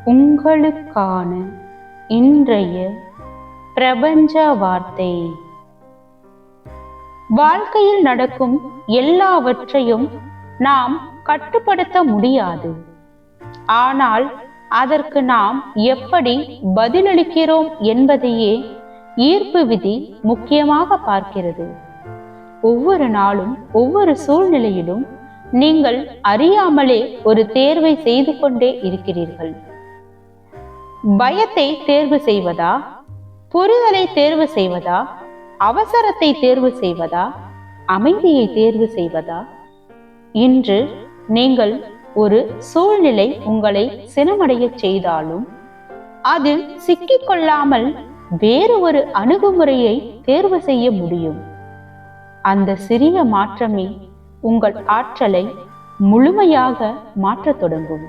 உங்களுக்கான இன்றைய பிரபஞ்ச வார்த்தை. வாழ்க்கையில் நடக்கும் எல்லாவற்றையும் நாம் கட்டுப்படுத்த முடியாது. ஆனால் அதற்கு நாம் எப்படி பதிலளிக்கிறோம் என்பதையே ஈர்ப்பு விதி முக்கியமாக பார்க்கிறது. ஒவ்வொரு நாளும் ஒவ்வொரு சூழ்நிலையிலும் நீங்கள் அறியாமலே ஒரு தேர்வை செய்து கொண்டே இருக்கிறீர்கள். பயத்தை தேர்வு செய்வதா, புரிதலை தேர்வு செய்வதா, அவசரத்தை தேர்வு செய்வதா, அமைதியை தேர்வு செய்வதா? இன்று நீங்கள் ஒரு சூழ்நிலை உங்களை சினமடைய செய்தாலும் அதில் சிக்கிக்கொள்ளாமல் வேறு ஒரு அணுகுமுறையை தேர்வு செய்ய முடியும். அந்த சிறிய மாற்றமே உங்கள் ஆற்றலை முழுமையாக மாற்றத் தொடங்கும்.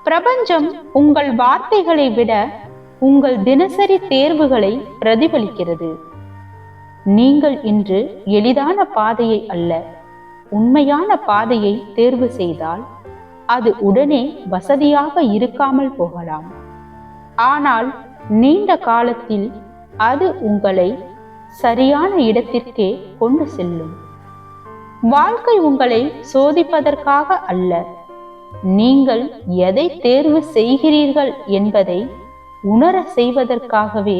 பிரபஞ்சம் உங்கள் வார்த்தைகளை விட உங்கள் தினசரி தேர்வுகளை பிரதிபலிக்கிறது. நீங்கள் இன்று எளிதான பாதையை அல்ல, உண்மையான பாதையை தேர்வு செய்தால் அது உடனே வசதியாக இருக்காமல் போகலாம். ஆனால் நீண்ட காலத்தில் அது உங்களை சரியான இடத்திற்கே கொண்டு செல்லும். வாழ்க்கை உங்களை சோதிப்பதற்காக அல்ல, நீங்கள் எதை தேர்வு செய்கிறீர்கள் என்பதை உணர செய்வதற்காகவே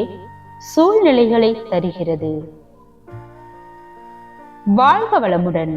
சூழ்நிலைகளை தருகிறது. வாழ்க வளமுடன்.